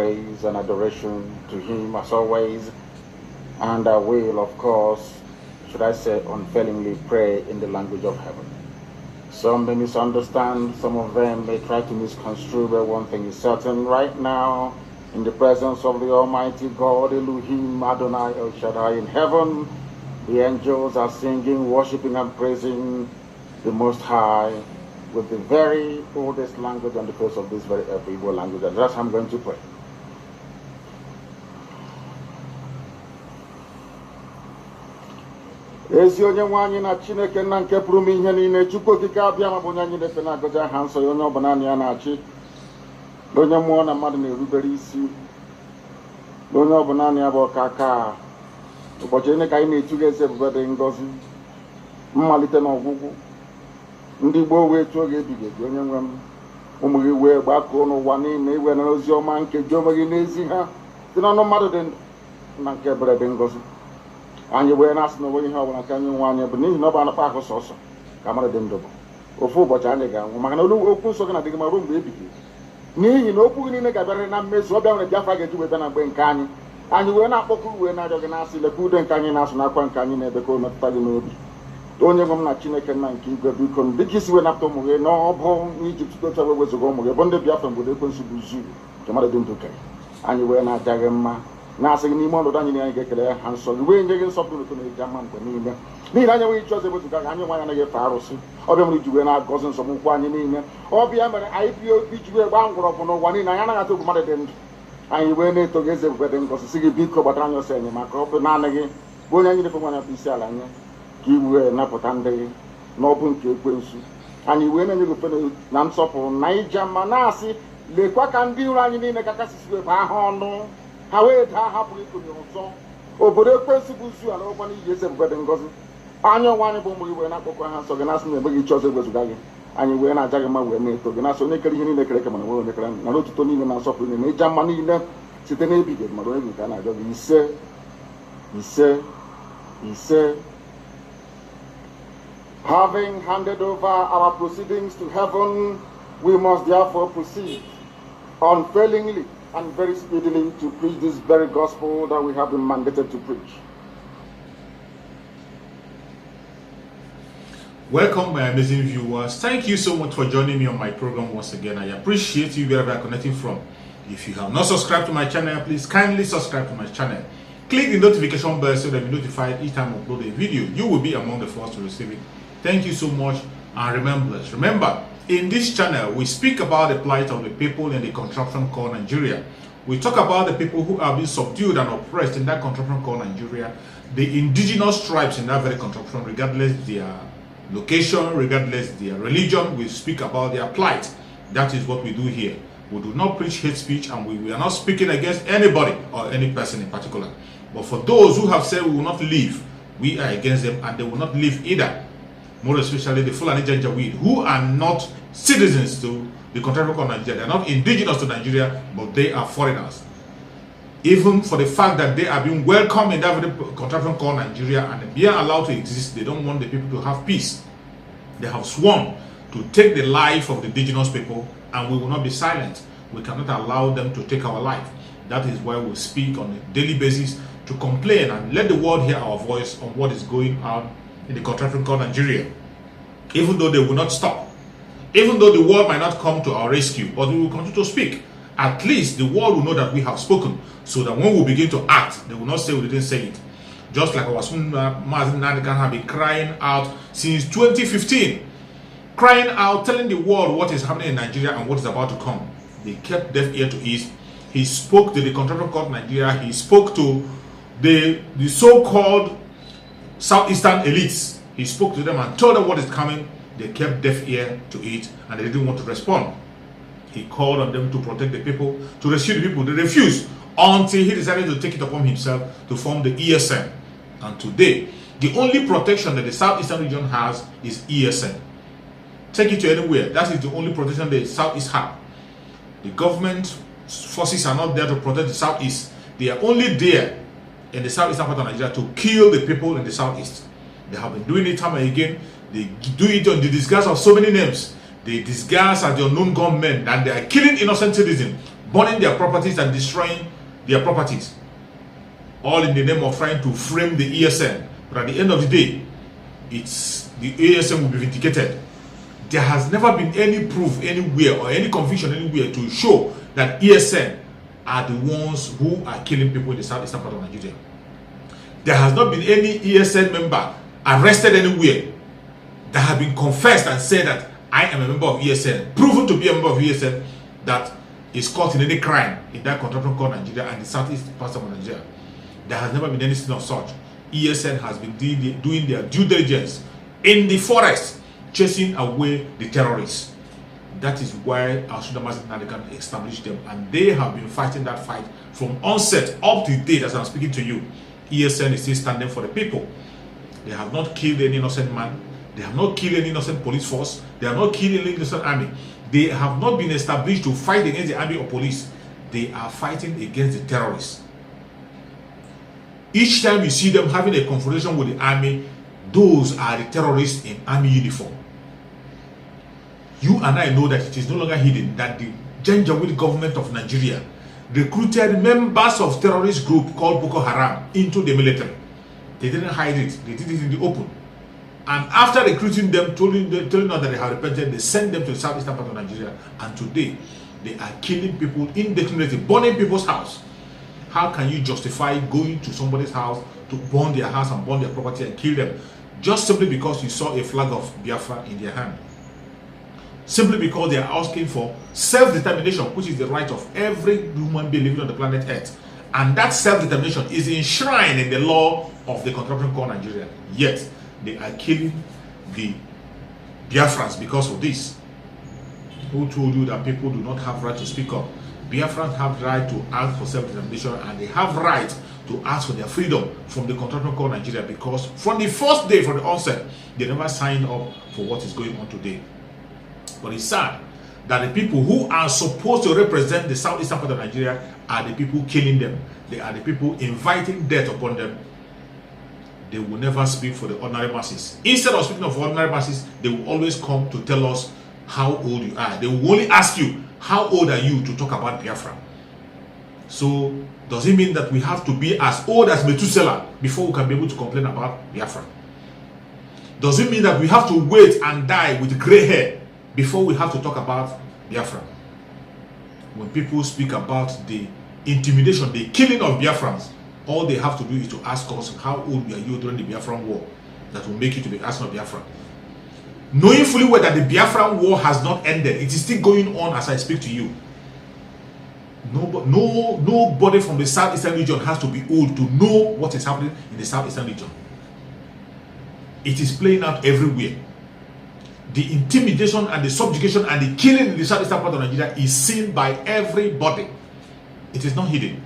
praise and adoration to Him as always. And I will, of course, should I say, unfailingly pray in the language of heaven. Some may misunderstand, some of them may try to misconstrue, but one thing is certain right now, in the presence of the Almighty God, Elohim, Adonai, El Shaddai in heaven, the angels are singing, worshiping, and praising the Most High with the very oldest language on the face of this very earth, Igbo language. And that's how I'm going to pray. Ezi onye nwe anyị na Chineke nna nke pụrụ m ihe niile, Chukwu okike abịa ma bụ onye anyị na-efe na-agọzi aha nsọ ya, onye ọbụla ya na-achị, onye mmụọ na mmadụ na-erubere isi, onye ọbụla ya bụ ọka aka ụbọchị onye ka anyị na-etu eze ebube dị ngọzi, mmalite na ọgwụgwụ, ndị gboo wee tụọ oge ebighị ebi, onye nwe m ụmụ gị wee gbakọọ n'ụwa niile iwe na ozi ọma nke ji onwe gị n'ezi ha dị n'ọnụ mmadụ dị ndụ na nke ebere dị ngọzi. Anyị wee na-asị na onwe ihe ọbụla nke anyị nwe anyị bụ n'ihi na ọ bụ anụkpa ahụ sọsọ ka mmadụ dị ndụ bụ ofu ụbọchị anyị ga-anwụ, maka na okwu nsọ gị na-adịghị ma ruo mgbe ebighị, n'ihi na okwu gị niile ga-abịarịrị na mmezu. Ọ bịa nwere Biafra ga-eji wee bịa na mgbe nke anyị wee na-akpọkụ wee na-arịọ gị na-asị lekwa ude nke anyị na-asụ n'akwa nke anyị na-ebekọ metụta gị n'obi. Onye nwe m na Chineke nna nke igwe, biko dịka isi wee napụta ụmụ gị n'ọbụ n'Ijipt otu wee wezụga ụmụ gị bụ ndị Biafra mgbe ekwensu bụ zu nke mmadụ dị ndụ kere, anyị wee na-aja gị mma, na-asị gị n'ime ọnọdụ anyị anyị ga-ekele ha nsọ gị, wee nye gị nsọpụrụ ụtọ na-eji ama mgbe niile, n'ihi na anyị nweghị ichi ọzọ ebezuga gị, anyị nwe anyị anaghị efe arụsị. Ọbịa mere iji wee na-agọzi nsọmụkwụ anyị niile, ọbịa mere anyị pịa obi ji wee gbaa mgbọrọgwụ n'ụwa niile, anyị anaghị atụ egwu mmadụ dị ndụ. Anyị wee na-eto gị eze ebube dị ngọzi, sị gị biko gbatara anyị ọsọ enyemaka, ọ bụ naanị gị bụ onye anyị na-efe nwanya bụ isi ala nye ka i wee napụta ndị gị n'ọbụ nke ekwensu. Anyị wee na-enye gị ofe na nsọpụrụ na ija mma, na-asị lekwa ka ndị iro anyị niile kakasịsi wee baa ha ọnụ, ha wee daa hapụrụ ikonye ọzọ obodo ekwensu bụ zu ala ọkwa n'ihi eze ebube dị ngọzi. Anya ọnwa anyị bụ ụmụ gị wee na-akpọkọ ha nsọ gị, na-asị na emeghị ichi ọzọ ewezuga gị. Anyị wee na-aja gị mma wee na-eto gị, na-asị onye kere ihe niile kere eke mana nwere onye kere na n'otuto niile na nsọpụrụ niile na ịja mma niile site n'ebighị mmadụ onye nke a na-ajọ gị. Ise ise ise. Having handed over our proceedings to heaven, we must therefore proceed unfailingly and very speedily to preach this very gospel that we have been mandated to preach. Welcome, my amazing viewers. Thank you so much for joining me on my program once again. I appreciate you wherever you're connecting from. If you have not subscribed to my channel, please kindly subscribe to my channel. Click the notification bell so that you're notified each time I upload a video. You will be among the first to receive it. Thank you so much, and remember, in this channel we speak about the plight of the people in the contraption called Nigeria. We talk about the people who have been subdued and oppressed in that contraption called Nigeria, the indigenous tribes in that very contraption, regardless their location, regardless their religion. We speak about their plight. That is what we do here. We do not preach hate speech, and we are not speaking against anybody or any person in particular. But for those who have said we will not leave, we are against them, and they will not leave either. More especially the Fulani Janjaweed, who are not citizens to the contraption called Nigeria. They are not indigenous to Nigeria, but they are foreigners. Even for the fact that they are being welcomed in that very contraption called Nigeria and being allowed to exist, they don't want the people to have peace. They have sworn to take the life of the indigenous people, and we will not be silent. We cannot allow them to take our life. That is why we speak on a daily basis to complain and let the world hear our voice on what is going on in the contraption called Nigeria. Even though they will not stop, even though the world might not come to our rescue, but we will continue to speak. At least the world will know that we have spoken, so that when we begin to act, they will not say we didn't say it. Just like our son Mazin Nanikan have been crying out since 2015, crying out, telling the world what is happening in Nigeria and what is about to come. They kept deaf ear to ears. He spoke to the contraption called Nigeria. He spoke to the so-called Southeastern elites. He spoke to them and told them what is coming. They kept deaf ear to it, and they didn't want to respond. He called on them to protect the people, to rescue the people. They refused until he decided to take it upon himself to form the ESN. And today, the only protection that the Southeastern region has is ESN. Take it to anywhere. That is the only protection the Southeast have. The government forces are not there to protect the Southeast. They are only there in the southeastern part of Nigeria to kill the people in the southeast. They have been doing it time and again. They do it on the disguise of so many names. They disguise as the unknown gunmen, and they are killing innocent citizens burning their properties and destroying their properties, all in the name of trying to frame the ESN. But at the end of the day, it's the ESN will be vindicated. There has never been any proof anywhere or any conviction anywhere to show that ESN are the ones who are killing people in the southeastern part of Nigeria. There has not been any ESN member arrested anywhere that have been confessed and said that I am a member of ESN, proven to be a member of ESN, that is caught in any crime in that contraption called Nigeria and the southeast part of Nigeria. There has never been anything of such. ESN has been doing their due diligence in the forest, chasing away the terrorists. That is why Asorock can establish them, and they have been fighting that fight from onset up to date. As I'm speaking to you, ESN is still standing for the people. They have not killed any innocent man. They have not killed any innocent police force. They have not killed any innocent army. They have not been established to fight against the army or police. They are fighting against the terrorists. Each time you see them having a confrontation with the army, those are the terrorists in army uniform. You and I know that it is no longer hidden that the Janjaweed government of Nigeria recruited members of terrorist group called Boko Haram into the military. They didn't hide it. They did it in the open. And after recruiting them, telling us that they have repented, they sent them to the southeastern part of Nigeria. And today, they are killing people indiscriminately, burning people's house. How can you justify going to somebody's house to burn their house and burn their property and kill them just simply because you saw a flag of Biafra in their hand? Simply because they are asking for self-determination, which is the right of every human being living on the planet Earth. And that self-determination is enshrined in the law of the contraption called Nigeria. Yet, they are killing the Biafrans because of this. Who told you that people do not have right to speak up? Biafrans have right to ask for self-determination, and they have right to ask for their freedom from the contraption called Nigeria, because from the first day, from the onset, they never signed up for what is going on today. But it's sad that the people who are supposed to represent the southeastern part of Nigeria are the people killing them. They are the people inviting death upon them. They will never speak for the ordinary masses. Instead of speaking of ordinary masses, they will always come to tell us how old you are. They will only ask you, how old are you, to talk about Biafra. So, does it mean that we have to be as old as Methuselah before we can be able to complain about Biafra? Does it mean that we have to wait and die with gray hair before we have to talk about Biafra? When people speak about the intimidation, the killing of Biafrans, all they have to do is to ask us, how old were you during the Biafran war? That will make you to be asking of Biafra. Knowing fully well that the Biafran war has not ended, it is still going on as I speak to you. Nobody from the southeastern region has to be old to know what is happening in the southeastern region. It is playing out everywhere. The intimidation and the subjugation and the killing in the southeastern part of Nigeria is seen by everybody. It is not hidden.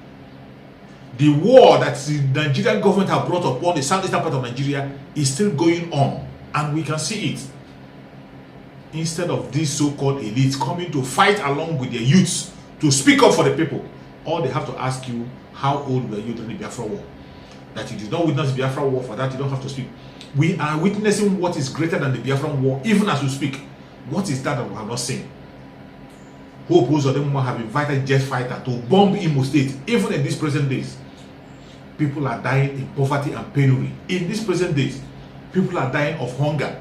The war that the Nigerian government have brought upon the southeastern part of Nigeria is still going on, and we can see it. Instead of these so-called elites coming to fight along with their youths to speak up for the people, all they have to ask you, how old were you during the Biafra war? That you did not witness the Biafra war, for that you don't have to speak. We are witnessing what is greater than the Biafran war, even as we speak. What is that we have not seen? Hope Uzodinma have invited jet fighter to bomb Imo State, even in these present days. People are dying in poverty and penury. In these present days, people are dying of hunger.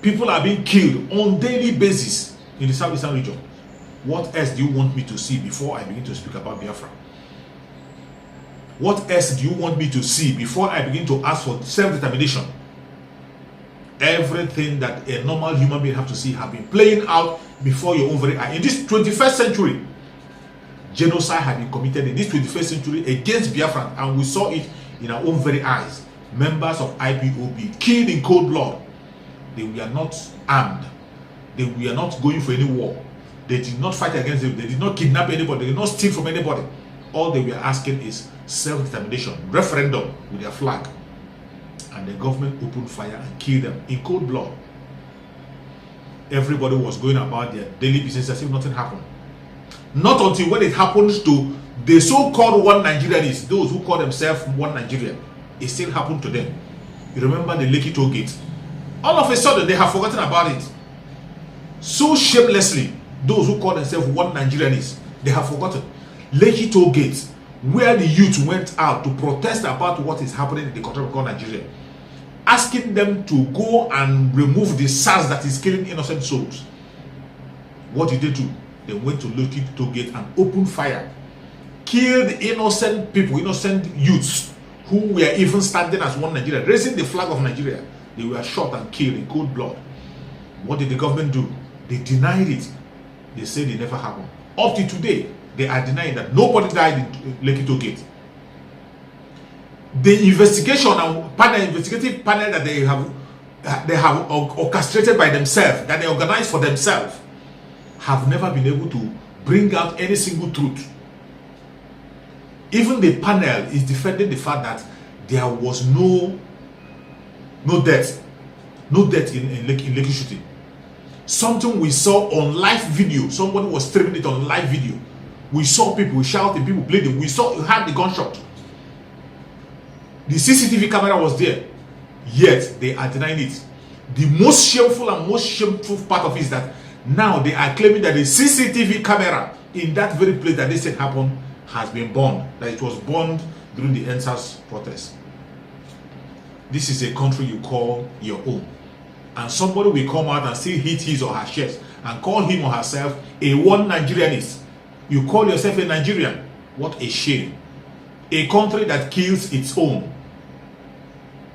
People are being killed on daily basis in the southeastern region. What else do you want me to see before I begin to speak about Biafra? What else do you want me to see before I begin to ask for self-determination? Everything that a normal human being have to see have been playing out before your own very eye. In this 21st century, genocide has been committed in this 21st century against Biafran, and we saw it in our own very eyes. Members of IPOB killed in cold blood. They were not armed. They were not going for any war. They did not fight against them. They did not kidnap anybody. They did not steal from anybody. All they were asking is self-determination, referendum with their flag. And the government opened fire and killed them in cold blood. Everybody was going about their daily business as if nothing happened. Not until when it happens to the so-called one Nigerians, those who call themselves one Nigeria, it still happened to them. You remember the Lekki toll gate? All of a sudden, they have forgotten about it. So shamelessly, those who call themselves one Nigerians They have forgotten. Lekki Toll Gate, where the youth went out to protest about what is happening in the country called Nigeria, asking them to go and remove the SARS that is killing innocent souls. What did they do? They went to Lekki Toll Gate and opened fire, killed innocent people, innocent youths who were even standing as one Nigeria, raising the flag of Nigeria. They were shot and killed in cold blood. What did the government do? They denied it. They said it never happened. Up to today, they are denying that nobody died in Lekki Toll Gate. The investigation and investigative panel that they have orchestrated by themselves, that they organized for themselves, have never been able to bring out any single truth. Even the panel is defending the fact that there was no death in Lekki shooting. Something we saw on live video. Somebody was streaming it on live video. We saw people shouting, people bleeding. We had the gunshot. The CCTV camera was there. Yet they are denying it. The most shameful and most shameful part of it is that now they are claiming that the CCTV camera in that very place that they said happened has been burned. That it was burned during the NSAS protest. This is a country you call your own. And somebody will come out and still hit his or her chest and call him or herself a one Nigerianist. You call yourself a Nigerian. What a shame. A country that kills its own.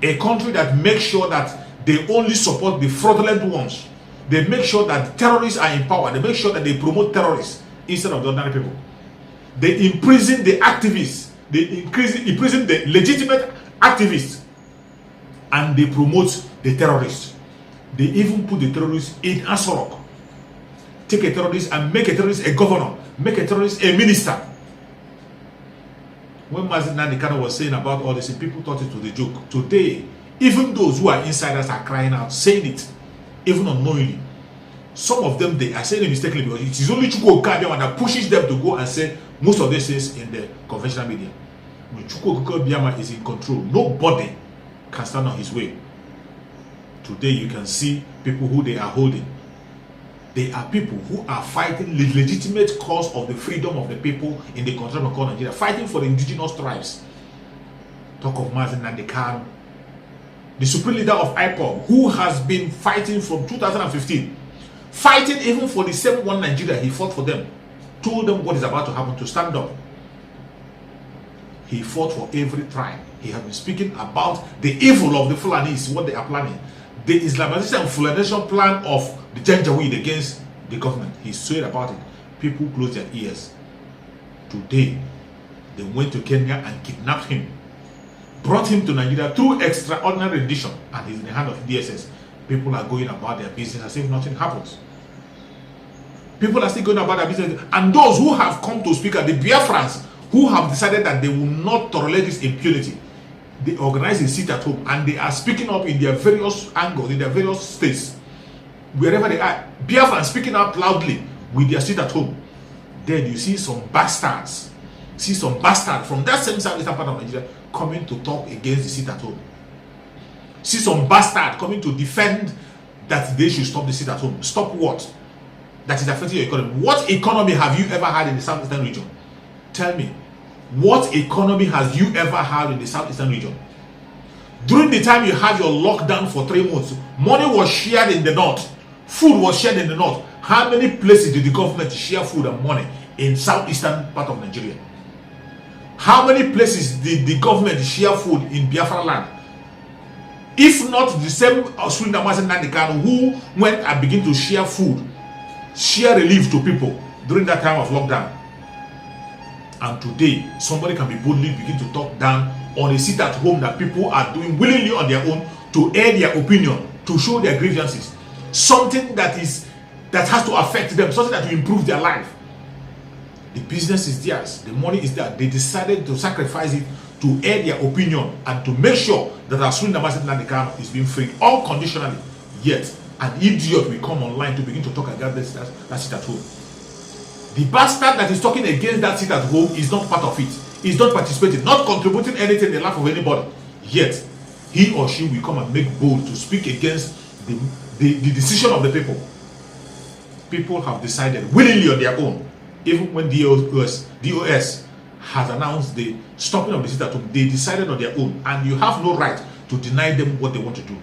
A country that makes sure that they only support the fraudulent ones. They make sure that terrorists are in power. They make sure that they promote terrorists instead of the ordinary people. They imprison the activists. They imprison the legitimate activists. And they promote the terrorists. They even put the terrorists in Asorock. Take a terrorist and make a terrorist a governor. Make a terrorist a minister. When Mazi Nandikano was saying about all this, people thought it was a joke. Today, even those who are insiders are crying out, saying it, even unknowingly. Some of them, they are saying it mistakenly because it is only Chukwu Okabiama that pushes them to go and say most of these things in the conventional media. When Chukwu Okabiama is in control, nobody can stand on his way. Today you can see people who they are holding. They are people who are fighting the legitimate cause of the freedom of the people in the country of Nigeria, fighting for the indigenous tribes. Talk of Mazi Nandikano, the supreme leader of IPOB, who has been fighting from 2015, fighting even for the same one Nigeria. He fought for them, told them what is about to happen, to stand up. He fought for every tribe. He has been speaking about the evil of the Fulanis, what they are planning, the Islamization and Fulanization plan of the Janjaweed against the government. He said about it. People closed their ears. Today, they went to Kenya and kidnapped him, brought him to Nigeria through extraordinary rendition, and he's in the hand of DSS. People are going about their business as if nothing happens. People are still going about their business. And those who have come to speak are the Biafrans, who have decided that they will not tolerate this impunity. They organize a seat at home and they are speaking up in their various angles, in their various states, wherever they are. Biafrans speaking out loudly with their seat at home. Then you see some bastards, from that same southeastern part of Nigeria coming to talk against the seat at home. See some bastard coming to defend that they should stop the seat at home. Stop what? That is affecting your economy. What economy have you ever had in the southeastern region? Tell me. What economy has you ever had in the southeastern region? During the time you had your lockdown for 3 months, money was shared in the north. Food was shared in the north. How many places did the government share food and money in southeastern part of Nigeria? How many places did the government share food in Biafra land? If not the same Mazi Nandikano who went and began to share food, share relief to people during that time of lockdown. And today, somebody can be boldly begin to talk down on a seat at home that people are doing willingly on their own to air their opinion, to show their grievances. Something that has to affect them, something that will improve their life. The business is theirs, the money is there. They decided to sacrifice it to air their opinion and to make sure that Mazi Nandikano is being freed unconditionally. Yet, an idiot will come online to begin to talk against that seat at home. The bastard that is talking against that seat at home is not part of it. He's not participating, not contributing anything in the life of anybody. Yet, he or she will come and make bold to speak against the decision of the people. People have decided willingly on their own Even when DOS has announced the stopping of the sit-at-home, they decided on their own, and you have no right to deny them what they want to do.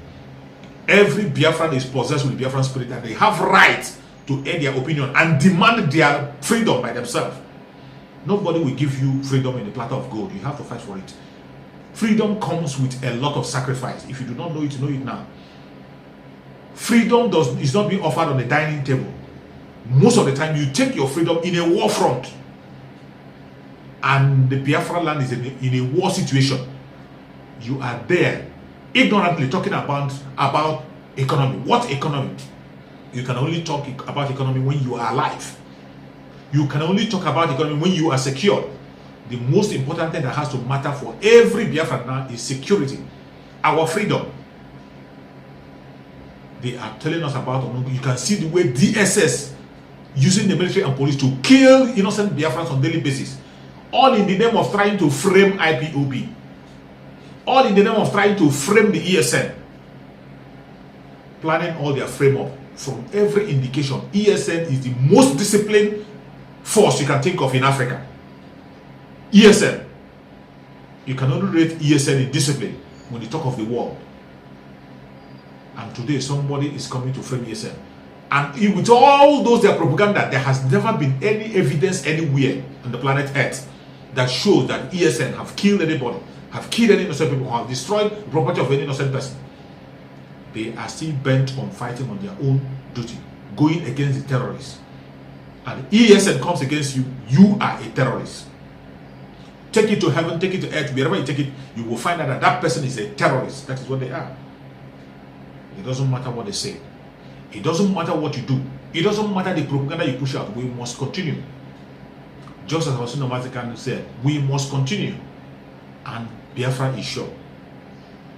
Every Biafran is possessed with the Biafran spirit, and they have right to air their opinion and demand their freedom by themselves. Nobody will give you freedom in a platter of gold. You have to fight for it. Freedom comes with a lot of sacrifice. If you do not know it now. Freedom is not being offered on the dining table. Most of the time, you take your freedom in a war front. And the Biafra land is in a war situation. You are there, ignorantly talking about economy. What economy? You can only talk about economy when you are alive. You can only talk about economy when you are secure. The most important thing that has to matter for every Biafran now is security. Our freedom. They are telling us about, you can see the way DSS using the military and police to kill innocent Biafrans on a daily basis. All in the name of trying to frame IPOB. All in the name of trying to frame the ESN. Planning all their frame up. From every indication, ESN is the most disciplined force you can think of in Africa. ESN. You can only rate ESN in discipline when you talk of the world. And today somebody is coming to frame ESN. And with all those their propaganda, there has never been any evidence anywhere on the planet Earth that shows that ESN have killed anybody, have killed any innocent people, have destroyed the property of any innocent person. They are still bent on fighting on their own duty, going against the terrorists. And ESN comes against you, you are a terrorist. Take it to heaven, take it to earth, wherever you take it, you will find out that that person is a terrorist. That is what they are. It doesn't matter what they say. It doesn't matter what you do. It doesn't matter the propaganda you push out. We must continue. Just as Asorock said, we must continue. And Biafra is sure.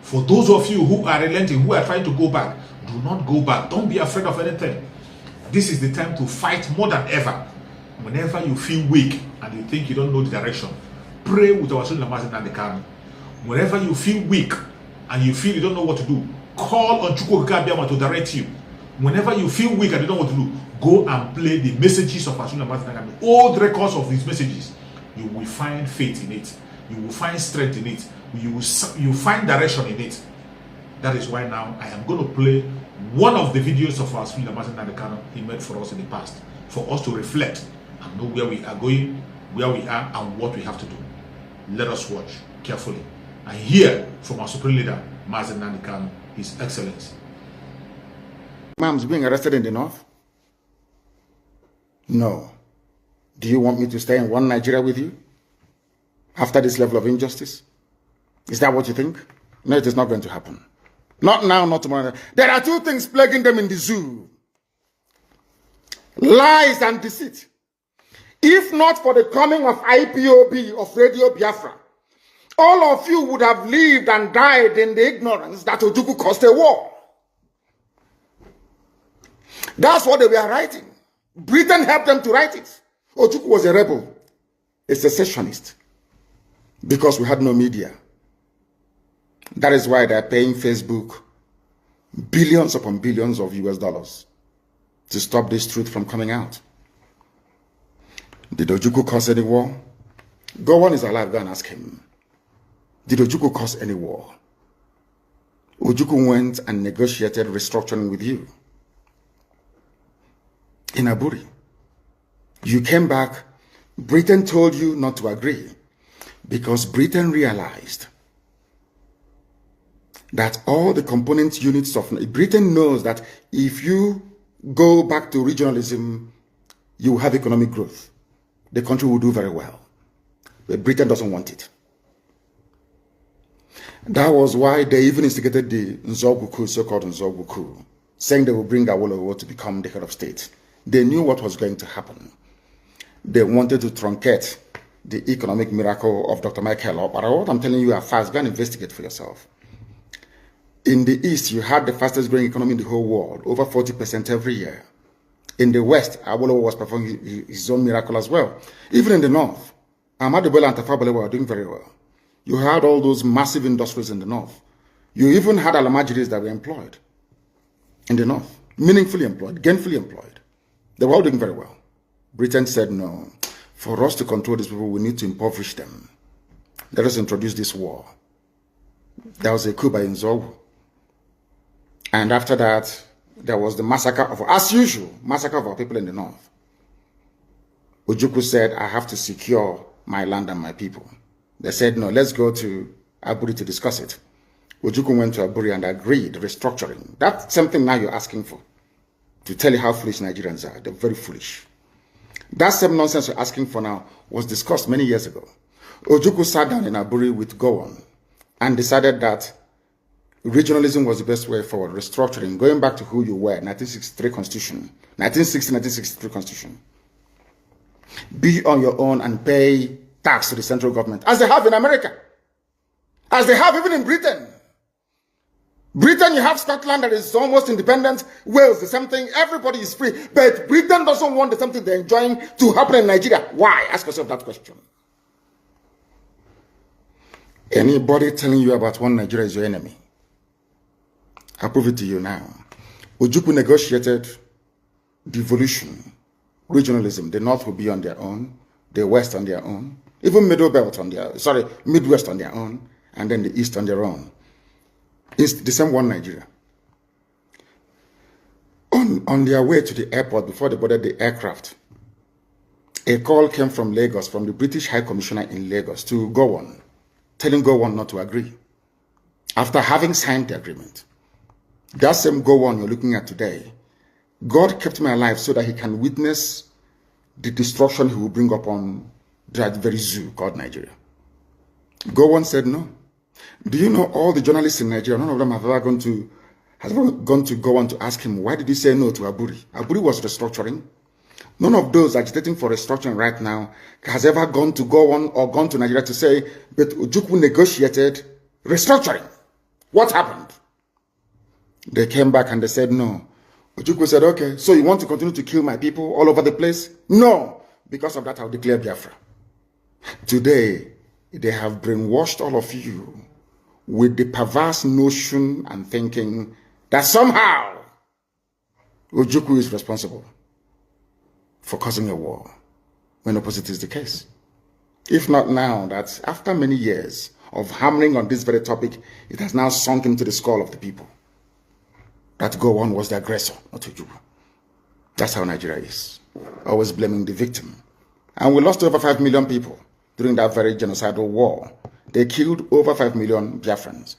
For those of you who are relenting, who are trying to go back, do not go back. Don't be afraid of anything. This is the time to fight more than ever. Whenever you feel weak and you think you don't know the direction, pray with our Unmasking. Whenever you feel weak and you feel you don't know what to do, call on Chukwuka to direct you. Whenever you feel weak and you don't know what to do, go and play the messages of Asorock, old records of these messages. You will find faith in it. You will find strength in it. You will find direction in it. That is why now I am going to play one of the videos of our Unmasking he made for us in the past, for us to reflect and know where we are going, where we are, and what we have to do. Let us watch carefully and hear from our supreme leader, Unmasking, His Excellency. Imams being arrested in the north? No. Do you want me to stay in one Nigeria with you after this level of injustice? Is that what you think? No, it is not going to happen. Not now, not tomorrow. There are two things plaguing them in the zoo: lies and deceit. If not for the coming of IPOB, of Radio Biafra, all of you would have lived and died in the ignorance that Ojukwu caused a war. That's what they were writing. Britain helped them to write it. Ojukwu was a rebel, a secessionist, because we had no media. That is why they're paying Facebook billions upon billions of US dollars to stop this truth from coming out. Did Ojukwu cause any war? Gowon is alive, go and ask him. Did Ojukwu cause any war? Ojukwu went and negotiated restructuring with you in Aburi. You came back, Britain told you not to agree because Britain realized that all the component units of Britain knows that if you go back to regionalism, you will have economic growth. The country will do very well. But Britain doesn't want it. That was why they even instigated the Nzogbu, so-called Nzogbu, saying they will bring Awolowo to become the head of state. They knew what was going to happen. They wanted to truncate the economic miracle of Dr. Michael. But what I'm telling you are fast. Go and investigate for yourself. In the East, you had the fastest growing economy in the whole world, over 40% every year. In the West, Awolowo was performing his own miracle as well. Even in the North, Ahmadu Bello and Tafawa Balewa were doing very well. You had all those massive industries in the North. You even had Alamajiris that were employed in the North, meaningfully employed, gainfully employed. They were all doing very well. Britain said, no, for us to control these people, we need to impoverish them. Let us introduce this war. There was a coup by Nzogu. And after that, there was the massacre of, as usual, massacre of our people in the north. Ojukwu said, I have to secure my land and my people. They said, no, let's go to Aburi to discuss it. Ojukwu went to Aburi and agreed restructuring. That's something now you're asking for. To tell you how foolish Nigerians are. They're very foolish. That same nonsense you're asking for now was discussed many years ago. Ojukwu sat down in Aburi with Gowon and decided that regionalism was the best way forward. Restructuring, going back to who you were, 1963 Constitution, 1960-1963 Constitution. Be on your own and pay tax to the central government, as they have in America, as they have even in Britain. Britain, you have Scotland that is almost independent. Wales, the same thing. Everybody is free. But Britain doesn't want the same thing they're enjoying to happen in Nigeria. Why? Ask yourself that question. Anybody telling you about one Nigeria is your enemy? I'll prove it to you now. Ojukwu negotiated devolution, regionalism. The North will be on their own, the West on their own, even Midwest on their own, and then the East on their own. It's the same one Nigeria. On their way to the airport, before they boarded the aircraft, a call came from Lagos, from the British High Commissioner in Lagos to Gowon, telling Gowon not to agree, after having signed the agreement. That same Gowon you're looking at today, God kept me alive so that he can witness the destruction he will bring upon that very zoo called Nigeria. Gowon said no. Do you know all the journalists in Nigeria, none of them have ever gone to Gowon to ask him, why did he say no to Aburi? Aburi was restructuring. None of those agitating for restructuring right now has ever gone to Gowon or gone to Nigeria to say, but Ojukwu negotiated restructuring. What happened? They came back and they said no. Ojukwu said, okay, so you want to continue to kill my people all over the place? No. Because of that, I'll declare Biafra. Today, they have brainwashed all of you with the perverse notion and thinking that somehow Ojukwu is responsible for causing a war, when opposite is the case. If not now, that after many years of hammering on this very topic, it has now sunk into the skull of the people that Gowon was the aggressor, not Ojukwu. That's how Nigeria is, always blaming the victim. And we lost over 5 million people during that very genocidal war. They killed over 5 million Biafrans.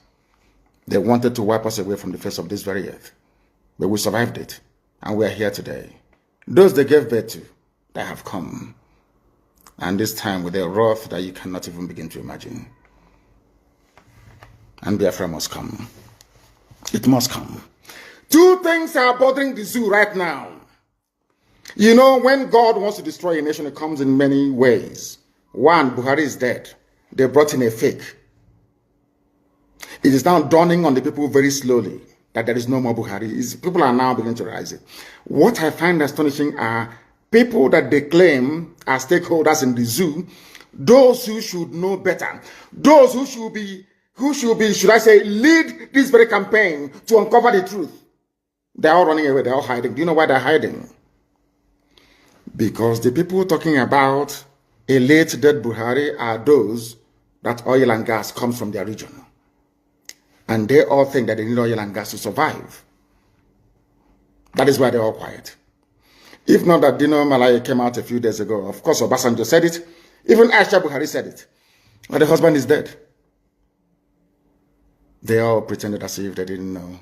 They wanted to wipe us away from the face of this very earth. But we survived it, and we are here today. Those they gave birth to, they have come. And this time with a wrath that you cannot even begin to imagine. And Biafra must come. It must come. Two things are bothering the zoo right now. You know, when God wants to destroy a nation, it comes in many ways. One, Buhari is dead. They brought in a fake. It is now dawning on the people very slowly that there is no more Buhari. People are now beginning to realize it. What I find astonishing are people that they claim are stakeholders in the zoo, those who should know better, those who should be, should I say, lead this very campaign to uncover the truth. They're all running away, they're all hiding. Do you know why they're hiding? Because the people talking about a late dead Buhari are those that oil and gas comes from their region. And they all think that they need oil and gas to survive. That is why they're all quiet. If not that Dino Malaya came out a few days ago, of course Obasanjo said it, even Aisha Buhari said it, but the husband is dead. They all pretended as if they didn't know.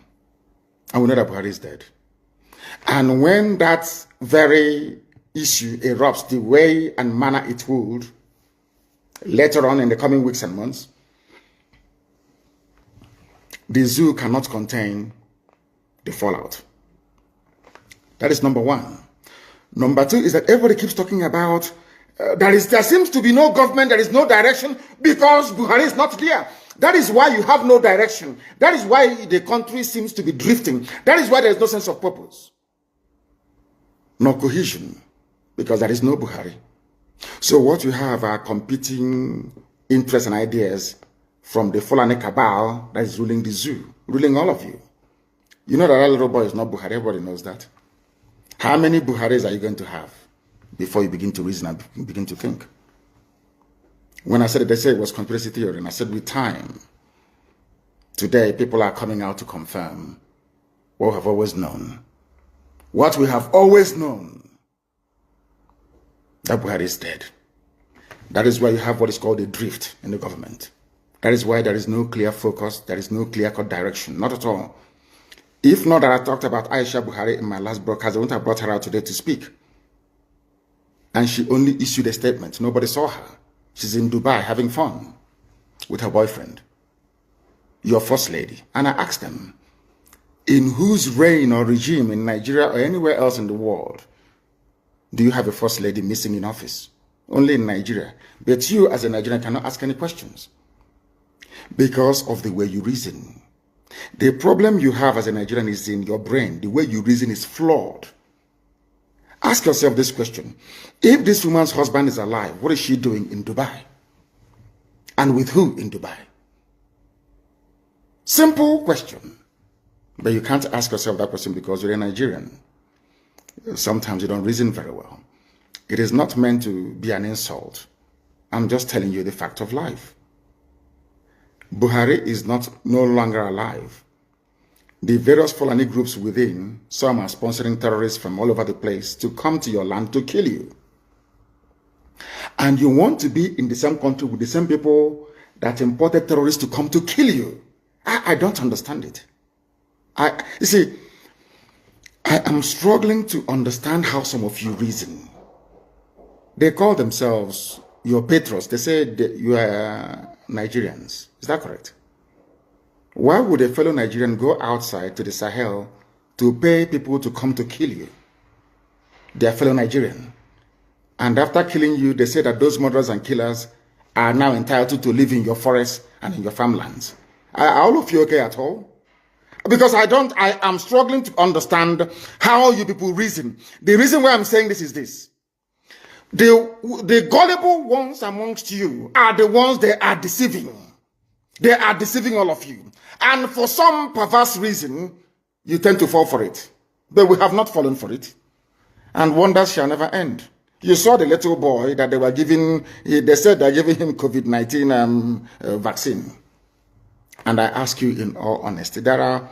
And we know that Buhari is dead. And when that very issue erupts the way and manner it would, later on in the coming weeks and months, the zoo cannot contain the fallout. That is number one. Number two is that everybody keeps talking about there seems to be no government, there is no direction because Buhari is not there. That is why you have no direction. That is why the country seems to be drifting. That is why there is no sense of purpose, no cohesion, because there is no Buhari. So what you have are competing interests and ideas from the Fulani cabal that is ruling the zoo, ruling all of you. You know that little boy is not Buhari. Everybody knows that. How many Buharis are you going to have? before you begin to reason and begin to think. When I said it, they said it was conspiracy theory, and I said with time, today people are coming out to confirm what we have always known. What we have always known, that Buhari is dead. That is why you have what is called a drift in the government. That is why there is no clear focus, there is no clear-cut direction, not at all. If not that I talked about Aisha Buhari in my last broadcast, I wouldn't have brought her out today to speak. And she only issued a statement. Nobody saw her. She's in Dubai having fun with her boyfriend, your first lady. And I asked them, in whose reign or regime in Nigeria or anywhere else in the world do you have a first lady missing in office? Only in Nigeria. But you as a Nigerian cannot ask any questions because of the way you reason. The problem you have as a Nigerian is in your brain. The way you reason is flawed. Ask yourself this question. If this woman's husband is alive, what is she doing in Dubai? And with who in Dubai? Simple question. But you can't ask yourself that question because you're a Nigerian. Sometimes you don't reason very well. It is not meant to be an insult. I'm just telling you the fact of life. Buhari is no longer alive. The various Fulani groups within, some are sponsoring terrorists from all over the place to come to your land to kill you. And you want to be in the same country with the same people that imported terrorists to come to kill you. I don't understand it. You see, I am struggling to understand how some of you reason. They call themselves your patrons. They say that you are Nigerians. Is that correct? Why would a fellow Nigerian go outside to the Sahel to pay people to come to kill you? They are fellow Nigerian. And after killing you, they say that those murderers and killers are now entitled to live in your forests and in your farmlands. Are all of you okay at all? Because I am struggling to understand how you people reason. The reason why I'm saying this is this. The gullible ones amongst you are the ones they are deceiving. They are deceiving all of you. And for some perverse reason, you tend to fall for it. But we have not fallen for it. And wonders shall never end. You saw the little boy that they were giving, they said they're giving him COVID-19 vaccine. And I ask you in all honesty, there are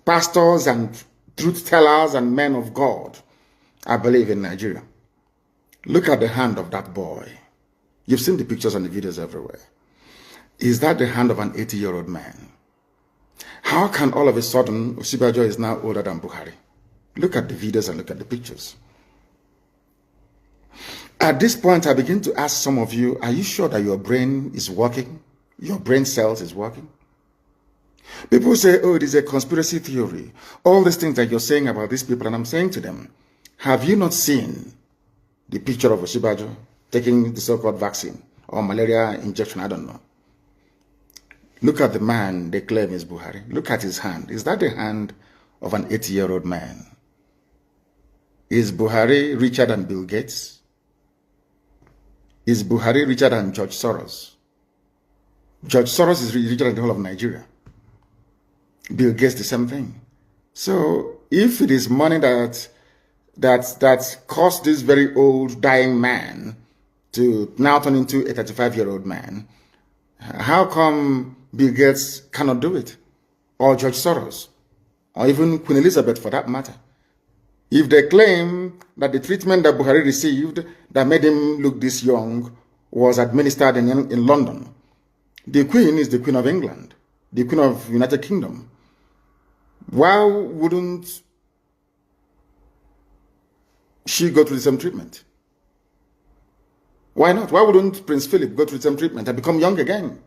pastors and truth tellers and men of God, I believe, in Nigeria. Look at the hand of that boy. You've seen the pictures and the videos everywhere. Is that the hand of an 80-year-old man? How can all of a sudden Osibajo is now older than Buhari? Look at the videos and look at the pictures. At this point, I begin to ask some of you, are you sure that your brain is working? Your brain cells is working? People say, oh, it is a conspiracy theory. All these things that you're saying about these people, and I'm saying to them, have you not seen the picture of Osibajo taking the so-called vaccine or malaria injection? I don't know. Look at the man they claim is Buhari. Look at his hand. Is that the hand of an 80-year-old man? Is Buhari richer than Bill Gates? Is Buhari richer than George Soros? George Soros is richer than the whole of Nigeria. Bill Gates, the same thing. So if it is money that caused this very old dying man to now turn into a 35-year-old man, how come Bill Gates cannot do it? Or George Soros? Or even Queen Elizabeth for that matter? If they claim that the treatment that Buhari received that made him look this young was administered in London, the Queen is the Queen of England, the Queen of United Kingdom. Why wouldn't she go through the same treatment? Why not? Why wouldn't Prince Philip go through the same treatment and become young again?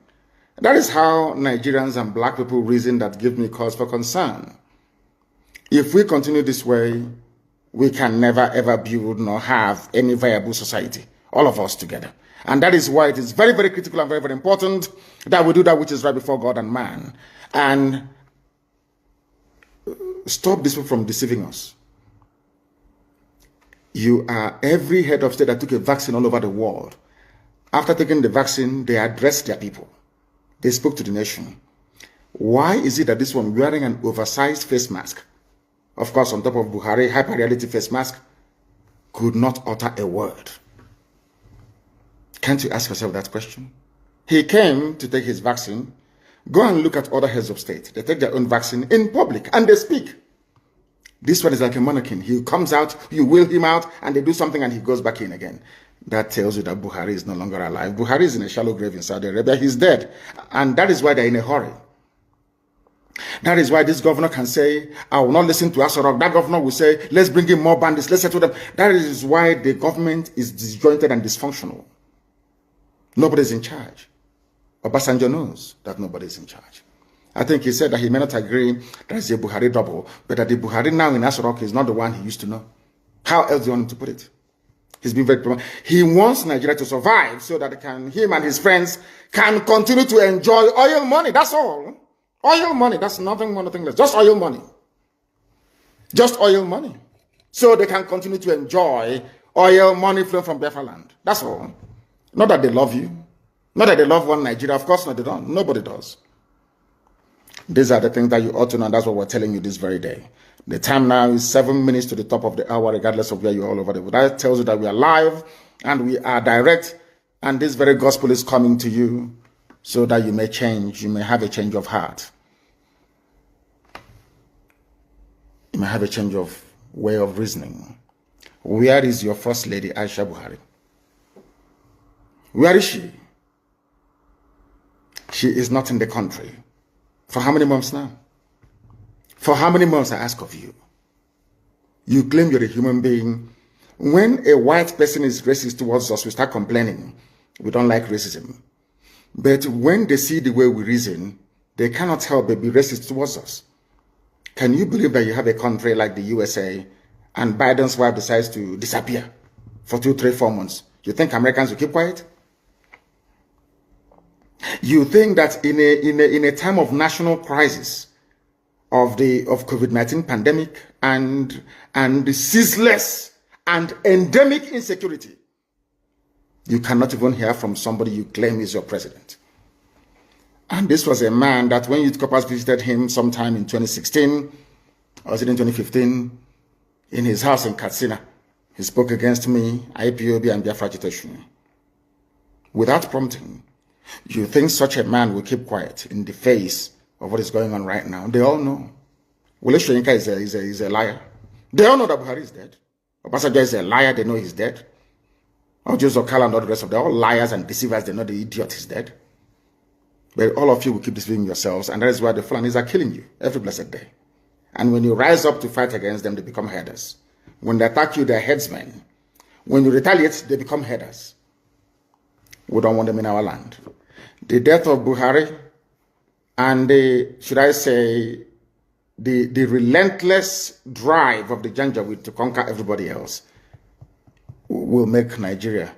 That is how Nigerians and black people reason that gives me cause for concern. If we continue this way, we can never ever build nor have any viable society, all of us together. And that is why it is very, very critical and very, very important that we do that which is right before God and man. And stop this from deceiving us. You are every head of state that took a vaccine all over the world. After taking the vaccine, they addressed their people. They spoke to the nation. Why is it that this one wearing an oversized face mask, of course on top of Buhari hyper-reality face mask, could not utter a word. Can't you ask yourself that question? He came to take his vaccine. Go and look at other heads of state. They take their own vaccine in public and they speak. This one is like a mannequin. He comes out, you wheel him out, and they do something and he goes back in again. That tells you that Buhari is no longer alive. Buhari is in a shallow grave in Saudi Arabia. He's dead. And that is why they're in a hurry. That is why this governor can say, I will not listen to Asorock. That governor will say, let's bring in more bandits, let's settle them. That is why the government is disjointed and dysfunctional. Nobody's in charge. Obasanjo knows that nobody's in charge. I think he said that he may not agree that it's a Buhari double, but that the Buhari now in Asorock is not the one he used to know. How else do you want him to put it? He's been very clear. He wants Nigeria to survive so that him and his friends can continue to enjoy oil money. That's all. Oil money. That's nothing more, nothing less. Just oil money. Just oil money. So they can continue to enjoy oil money flowing from Biafra land. That's all. Not that they love you. Not that they love one Nigeria. Of course not, they don't. Nobody does. These are the things that you ought to know. That's what we're telling you this very day. The time now is 7 minutes to the top of the hour, regardless of where you're all over the world. That tells you that we are live and we are direct. And this very gospel is coming to you so that you may change. You may have a change of heart. You may have a change of way of reasoning. Where is your first lady, Aisha Buhari? Where is she? She is not in the country. For how many months now? For how many months, I ask of you? You claim you're a human being. When a white person is racist towards us, we start complaining. We don't like racism. But when they see the way we reason, they cannot help but be racist towards us. Can you believe that you have a country like the USA and Biden's wife decides to disappear for 2, 3, 4 months? You think Americans will keep quiet? You think that in a time of national crisis, of COVID-19 pandemic and the ceaseless and endemic insecurity, you cannot even hear from somebody you claim is your president. And this was a man that when Youth Corpus visited him sometime in 2016, or was it in 2015, in his house in Katsina, he spoke against me, IPOB and Biafra agitation. Without prompting, you think such a man will keep quiet in the face of what is going on right now? They all know. Wole Soyinka is a liar. They all know that Buhari is dead. Obasanjo is a liar. They know he's dead. Ojo Zokala and all the rest of them, all liars and deceivers. They know the idiot is dead. But all of you will keep deceiving yourselves, and that is why the Fulanis are killing you every blessed day. And when you rise up to fight against them, they become headers. When they attack you, they're headsmen. When you retaliate, they become headers. We don't want them in our land. The death of Buhari and should I say, the relentless drive of the Janjaweed to conquer everybody else will make Nigeria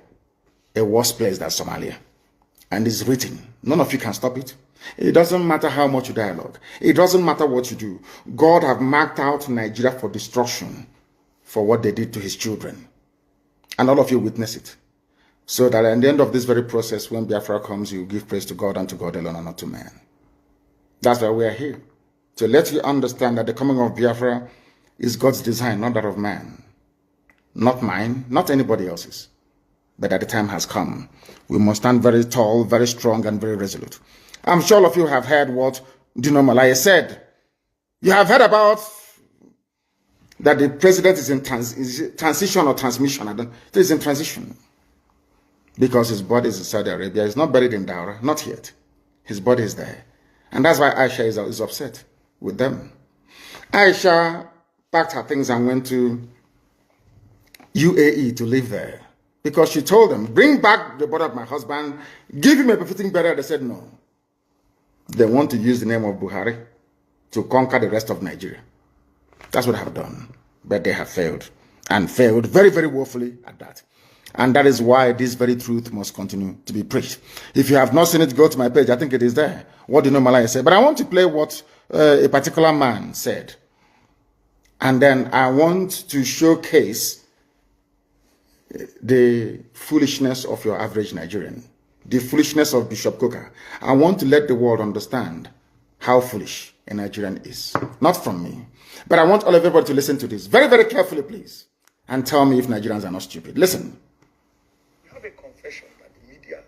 a worse place than Somalia. And it's written. None of you can stop it. It doesn't matter how much you dialogue. It doesn't matter what you do. God have marked out Nigeria for destruction for what they did to his children. And all of you witness it. So that at the end of this very process, when Biafra comes, you give praise to God and to God alone and not to man. That's why we are here. To let you understand that the coming of Biafra is God's design, not that of man. Not mine, not anybody else's. But that the time has come. We must stand very tall, very strong, and very resolute. I'm sure all of you have heard what Dino Malaya said. You have heard about that the president is in transition or transmission. It is in transition. Because his body is in Saudi Arabia. He's not buried in Daura. Not yet. His body is there. And that's why Aisha is upset with them. Aisha packed her things and went to UAE to live there. Because she told them, bring back the body of my husband, give him a befitting burial. They said no. They want to use the name of Buhari to conquer the rest of Nigeria. That's what they have done. But they have failed. And failed very, very woefully at that. And that is why this very truth must continue to be preached. If you have not seen it, go to my page. I think it is there. What do you know Malaya said? But I want to play what a particular man said. And then I want to showcase the foolishness of your average Nigerian. The foolishness of Bishop Coker. I want to let the world understand how foolish a Nigerian is. Not from me. But I want all of everybody to listen to this. Very, very carefully, please. and tell me if Nigerians are not stupid. Listen. We have a confession that the media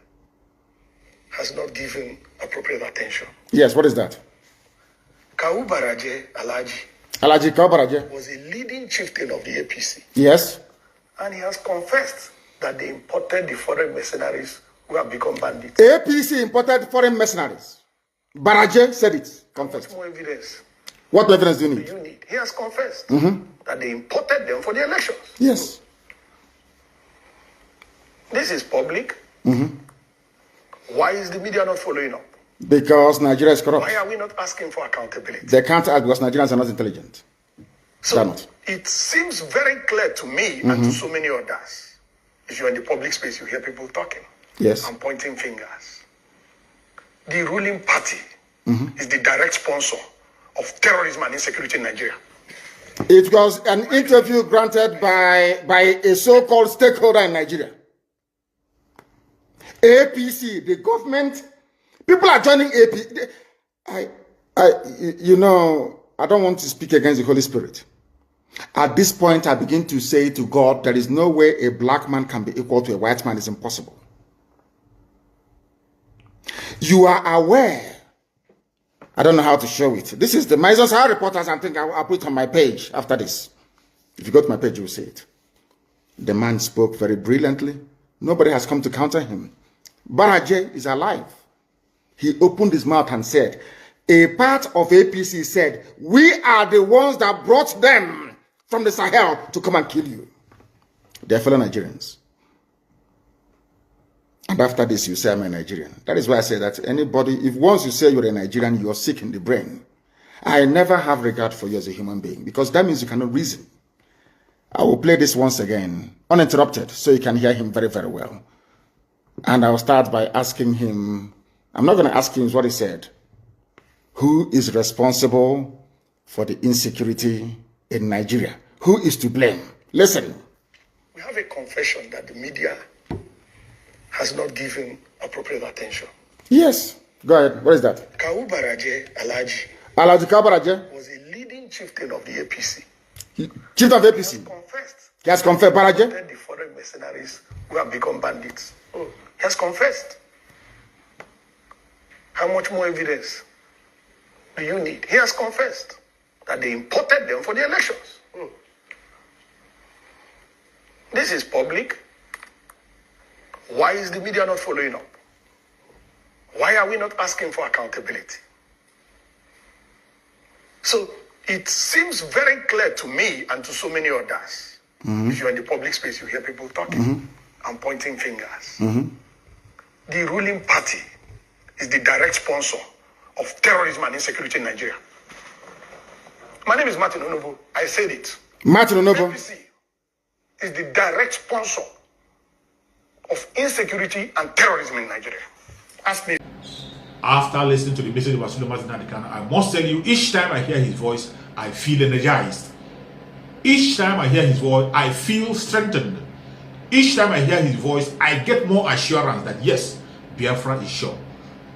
has not given appropriate attention. Yes, what is that? Kawu Baraje Alhaji Kawu Baraje was a leading chieftain of the APC. Yes. And he has confessed that they imported the foreign mercenaries who have become bandits. APC imported foreign mercenaries. Baraje said it. Confessed. What more evidence? What evidence do you need? He has confessed that they imported them for the elections. Yes. This is public. Why is the media not following up? Because Nigeria is corrupt. Why are we not asking for accountability? They can't ask because Nigerians are not intelligent. So it seems very clear to me and to so many others. If you're in the public space, you hear people talking. Yes. And pointing fingers. The ruling party is the direct sponsor of terrorism and insecurity in Nigeria. It was an interview granted by a so-called stakeholder in Nigeria. APC, the government, people are joining APC. I don't want to speak against the Holy Spirit. At this point, I begin to say to God, there is no way a black man can be equal to a white man. It's impossible. You are aware. I don't know how to show it. This is the Mises High Reporters. I think I'll put it on my page after this. If you go to my page, you will see it. The man spoke very brilliantly. Nobody has come to counter him. Baraje is alive. He opened his mouth and said, a part of APC said, we are the ones that brought them from the Sahel to come and kill you. They are fellow Nigerians. And after this, you say, I'm a Nigerian. That is why I say that anybody, if once you say you're a Nigerian, you're sick in the brain. I never have regard for you as a human being because that means you cannot reason. I will play this once again, uninterrupted, so you can hear him very, very well. And I'll start by asking him, I'm not going to ask him what he said. Who is responsible for the insecurity in Nigeria? Who is to blame? Listen. We have a confession that the media has not given appropriate attention. Yes. Go ahead. What is that? Kawu Baraje Alhaji Kawu Baraje was a leading chieftain of the APC. Chief of APC. He has confessed. Baraje? The foreign mercenaries who have become bandits. He has confessed. How much more evidence do you need? He has confessed that they imported them for the elections. This is public. Why is the media not following up? Why are we not asking for accountability? So it seems very clear to me and to so many others. If you're in the public space, you hear people talking and pointing fingers. The ruling party is the direct sponsor of terrorism and insecurity in Nigeria. My name is Martin Onovo. I said it. Martin Onovo. APC is the direct sponsor of insecurity and terrorism in Nigeria. Ask me. After listening to the message of Asorock I must tell you, each time I hear his voice, I feel energized. Each time I hear his voice, I feel strengthened. Each time I hear his voice, I get more assurance that yes, Biafra is sure.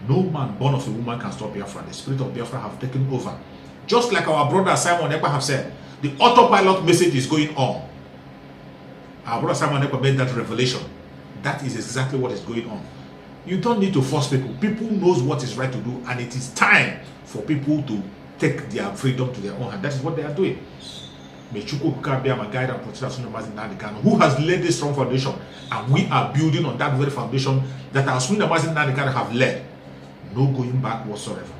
No man born of a woman can stop Biafra. The spirit of Biafra have taken over. Just like our brother Simon Ekpa have said, the autopilot message is going on. Our brother Simon Ekpa made that revelation. That is exactly what is going on. You don't need to force people. People knows what is right to do, and it is time for people to take their freedom to their own hand. That is what they are doing. May Chukwu be my guide and protect us, who has laid this strong foundation, and we are building on that very foundation that our Asorock have led. No going back whatsoever.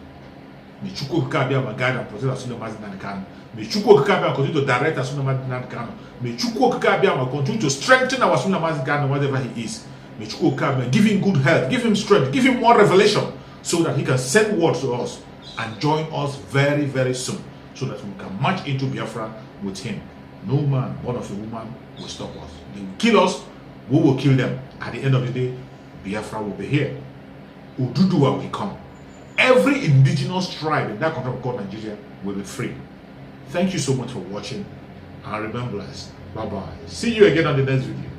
May Chukwu be my guide and protect us, may Chukwu continue to direct us, may Chukwu continue to strengthen our Asorock whatever he is. May Chukwu give him good health, give him strength, give him more revelation, so that he can send word to us and join us very, very soon, so that we can march into Biafra with him. No man born of a woman will stop us. They will kill us, we will kill them. At the end of the day, Biafra will be here. Ududua will come. Every indigenous tribe in that country called Nigeria will be free. Thank you so much for watching, and remember us. Bye-bye. See you again on the next video.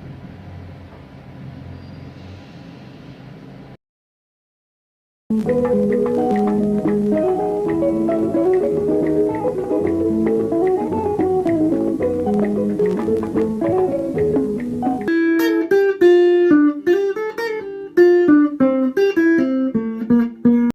Thank you.